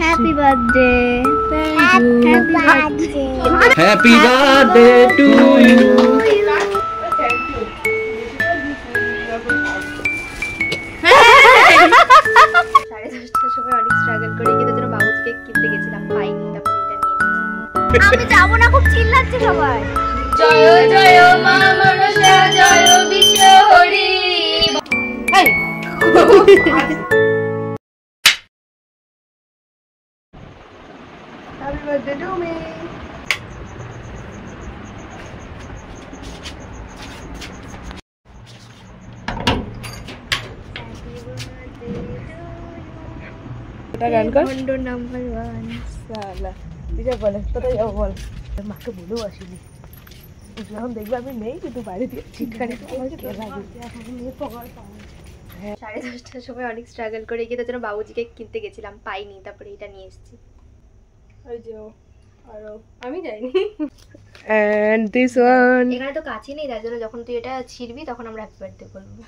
Happy birthday. Happy birthday. Happy birthday to you. সাড়ে 10টার সময় অনেক স্ট্রাগল করে গিয়ে তোর বাবুকে কিনতে গেছিলাম, পাইনি, তারপরে এটা নিয়ে এসেছি। আমি যাবো না, খুব চিল্লাচ্ছে সবাই। জয় জয় মা মনসা, জয় বিশ্ব Hari. Happy birthday to me. গান কর। বন্ধু নাম্বার 1 সালা দিশা বলে কোথায় যাবো বল। মাকে বলেও আসিনি, যখন দেখবে আমি নেই, কিন্তু বাইরে দিয়ে চিটকানি সাড়ে 10টার সময় অনেক স্ট্রাগল করে গিয়ে তোর বাবুজিকে কিনতে গেছিলাম, পাইনি, তারপরে এটা নিয়ে এসেছি। ওই যে আরো আমি যাইনি। এন্ড দিস ওয়ান এখানে তো কাছে নেই, তার জন্য যখন তুই এটা ছিড়বি তখন আমরা হ্যাপি বার্থডে বলবো।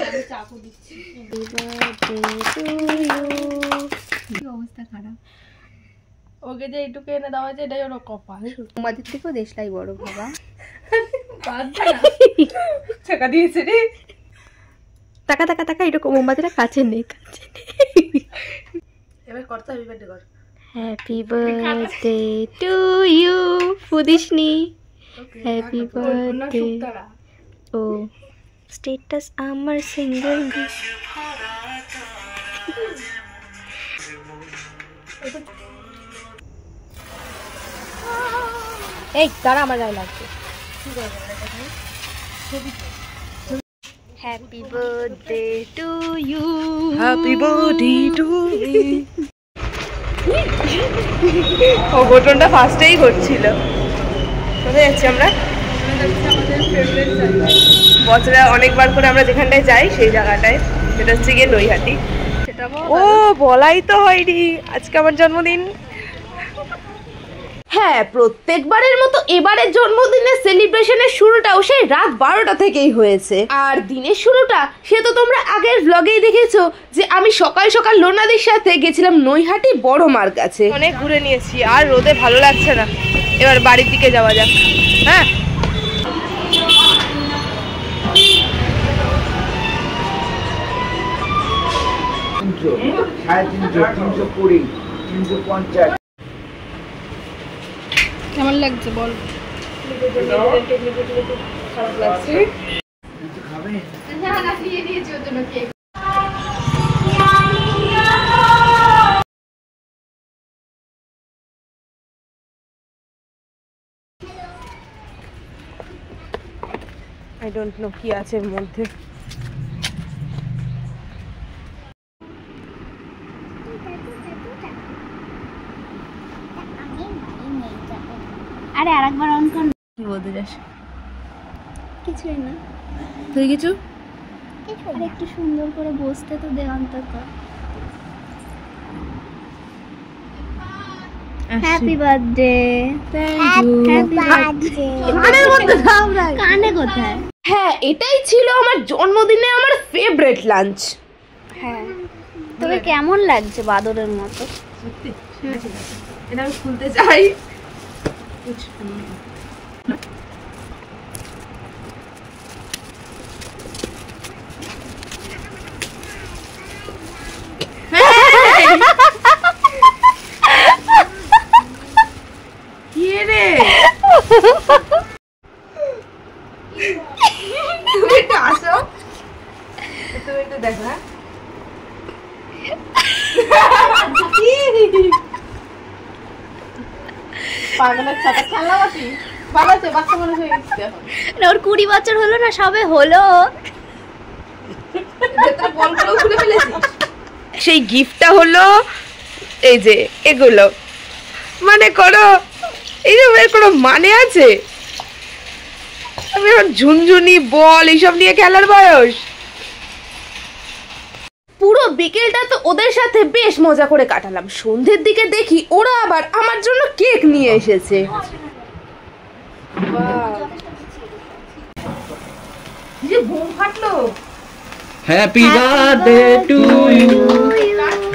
আমি চাকু দিচ্ছি। কি অবস্থা খারাপ। ওকে যে এইটুকু এনে দেওয়া যায়, এটাই ওর কপাল। তোমাদের থেকেও দেশলাই বড় বাবা। টাকা দিয়েছে রে। টাকা টাকা টাকা, এরকম মোমবাতিটা কাছে নেই, কাছে নেই। এবার করতে হ্যাপি বার্থডে কর। হ্যাপি বার্থডে টু ইউ ফুদিশনি। Happy birthday. ও স্ট্যাটাস আমার সিঙ্গেল। এই তারা আমার গায়ে লাগছে। Happy birthday to you. Happy birthday to me. ও ঘটনটা ফার্স্টেই ঘটছিল। কোথায় যাচ্ছি আমরা? বছরে অনেকবার করে আমরা যেখানটায় যাই সেই জায়গাটায়, সেটা হচ্ছে গিয়ে নৈহাটি। ও বলাই তো হয়নি, আজকে আমার জন্মদিন। হ্যাঁ, প্রত্যেকবারের মতো এবারের জন্মদিনের সেলিব্রেশনের শুরুটাও সেই রাত 12টা থেকেই হয়েছে। আর দিনের শুরুটা সে তো তোমরা আগের ব্লগেই দেখেছো যে আমি সকাল সকাল লোনাদির সাথে গেছিলাম নৈহাটি বড় মার কাছে। অনেক ঘুরে নিয়েছি, আর রোদে ভালো লাগছে না, এবার বাড়ির দিকে যাওয়া যাক। হ্যাঁ, কেমন লাগছে বল? খারাপ লাগছে। I don't know কি আছে এর মধ্যে। আরে আরেকবার অন কর। কি বলতে চাস? কিছুই না। তুই কিছু? আরে একটু সুন্দর করে বসতে তো দে অন্তত। Happy birthday. Happy birthday. কানের মধ্যে দাও না। কানে কোথায়? হ্যাঁ, এটাই ছিল আমার জন্মদিনে আমার ফেভারিট লাঞ্চ। হ্যাঁ, তবে কেমন লাগছে বাদরের মতো? সত্যি এটা আমি খুলতে চাই। কি রে, তুমি একটু আসো, তুমি একটু দেখো। পাগলের সাথে খেলাবাটি বানাচ্ছে, বাচ্চা মানুষ হয়ে গেছে এখন। ওর 20 বছর হলো না, সবে হলো। ভেতরে বলগুলো খুলে ফেলেছিস। সেই গিফটটা হলো এই যে এগুলো, মানে করো এইসবের কোনো মানে আছে? আমি এখন ঝুনঝুনি বল এইসব নিয়ে খেলার বয়স। পুরো বিকেলটা তো ওদের সাথে বেশ মজা করে কাটালাম। সন্ধ্যের দিকে দেখি ওরা আবার আমার জন্য কেক নিয়ে এসেছে। বোম ফাটলো। Happy birthday to you.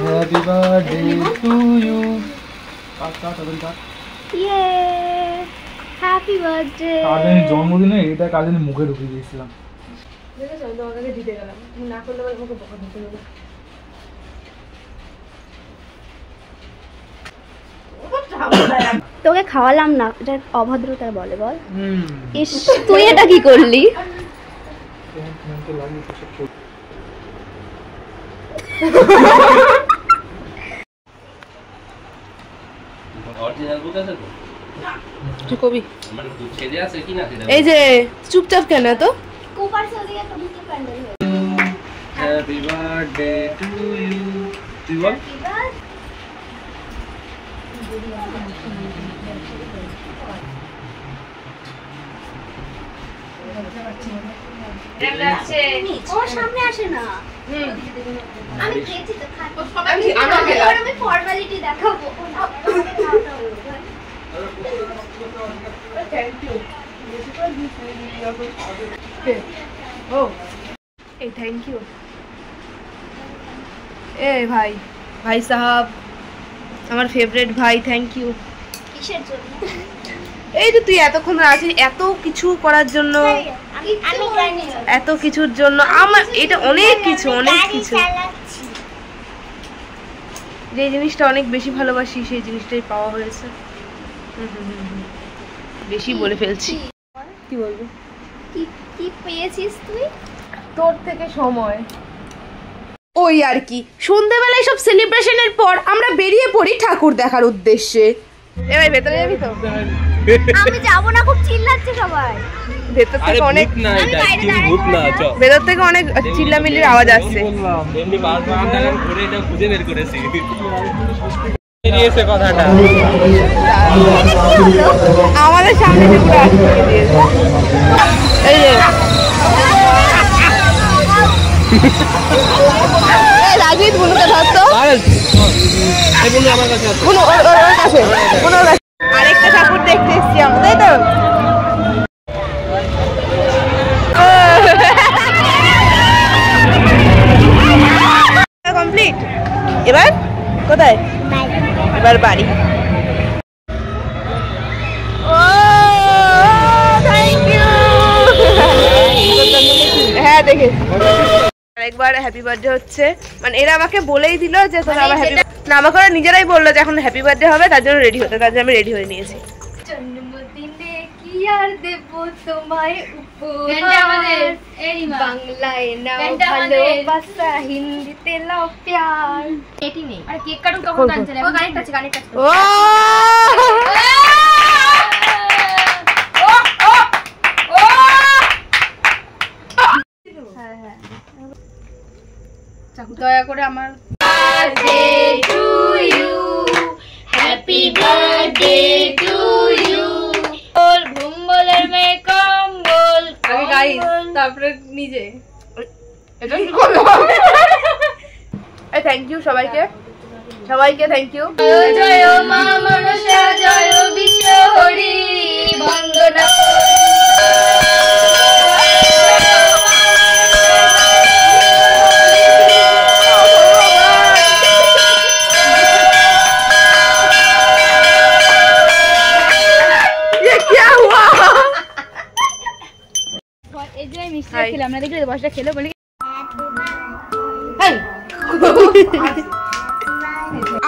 Happy birthday to you. ইয়ে হ্যাপি বার্থডে। কাজের জন্মদিনে এটা কাজের মুখে ঢুকিয়ে দিয়েছিলাম। দেখেছো আমি তোমাকে দিতে গেলাম, তুমি না করলে আমাকে বকা দিতে হবে। তোকে খাওয়ালাম না, এটা অভদ্রতা বলে বল। ইস তুই এটা কি করলি? তুই কবি এই যে চুপচাপ কেন তো? Happy birthday to you. তুই বল। ওর সামনে আসে না। আমি খেয়েছি তো, আমি ফর্মালিটি দেখাবো। এই থ্যাংক ইউ। এ ভাই, ভাই সাহাব, আমার ফেভারিট ভাই, থ্যাংক ইউ। কিসের জন্য? এই যে তুই এতক্ষণ আছিস এত কিছু করার জন্য, আমি জানি এত কিছুর জন্য। আমার এটা অনেক কিছু, অনেক কিছু। যে জিনিসটা অনেক বেশি ভালোবাসি সেই জিনিসটাই পাওয়া হয়েছে। বেশি বলে ফেলছি। কি বলবো? কি কি পেয়েছিস তুই? তোর থেকে সময়। ওই আর কি, সন্ধ্যেবেলায় সব সেলিব্রেশনের পর আমরা বেরিয়ে পড়ি ঠাকুর দেখার উদ্দেশ্যে। এ ভাই ভেতরে যাবি তো? আমি যাব না, খুব চিল্লাচ্ছে সবাই। ভেতর থেকে অনেক ভেতর থেকে অনেক চিল্লামিল্লির আওয়াজ আসছে। কথাটা আমাদের সামনে পুরো আসছে। এই যে রাজীব বুনুকে ধরতো, আরেকটা ঠাকুর দেখতে এসছি আমরা, তাই তো? কমপ্লিট। এবার কোথায়? এবার বাড়ি। হ্যাঁ দেখে আরেকবার হ্যাপি বার্থডে হচ্ছে, মানে এরা আমাকে বলেই দিল যে তোরা আমার হ্যাপি না, আমাকে ওরা নিজেরাই বললো যে এখন হ্যাপি বার্থডে হবে, তার জন্য রেডি হতে, তার জন্য আমি রেডি হয়ে নিয়েছি। জন্মদিনে কি আর দেব তোমায় উপহার, বাংলায় নাও ভালোবাসা, হিন্দিতে লাও প্যার। এটি নেই আর কেক কাটুন তখন গান চলে। ও গানের কাছে, গানের কাছে। ও দয়া করে আমার birthday to you, happy birthday to you. বল ভুম্বলের মে কম্বল, আগে গাইস তারপরে নিজে। এটা কি করলাম? এই থ্যাংক ইউ সবাইকে, সবাইকে থ্যাংক ইউ। জয় জয় মা মনসা, জয় বিশ্ব হরি, বন্দনা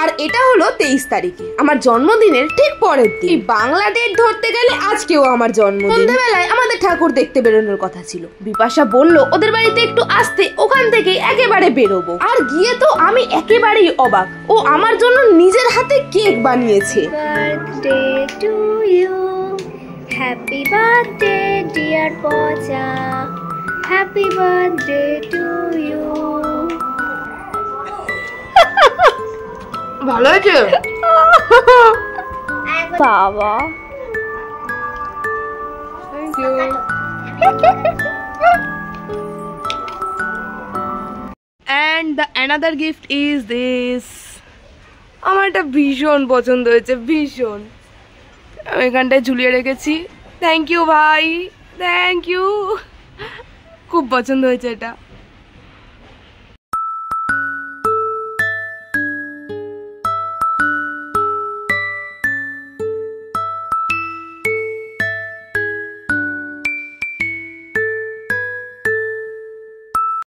আর এটা হলো 23 তারিখে আমার জন্মদিনের ঠিক পরের দিন। বাংলা ডেট ধরতে গেলে আজকেও আমার জন্মদিন। সন্ধ্যাবেলায় আমাদের ঠাকুর দেখতে বেরোনোর কথা ছিল। বিপাশা বলল ওদের বাড়িতে একটু আসতে, ওখান থেকে একেবারে বেরোবো। আর গিয়ে তো আমি একেবারেই অবাক, ও আমার জন্য নিজের হাতে কেক বানিয়েছে। Birthday to you, happy birthday dear Pocha, happy birthday to you. ভালো হয়েছে বাবা। Thank you. And the another gift is this. আমার এটা ভীষণ পছন্দ হয়েছে, ভীষণ। আমি এখানটায় ঝুলিয়ে রেখেছি। থ্যাংক ইউ ভাই, থ্যাংক ইউ, খুব পছন্দ হয়েছে এটা।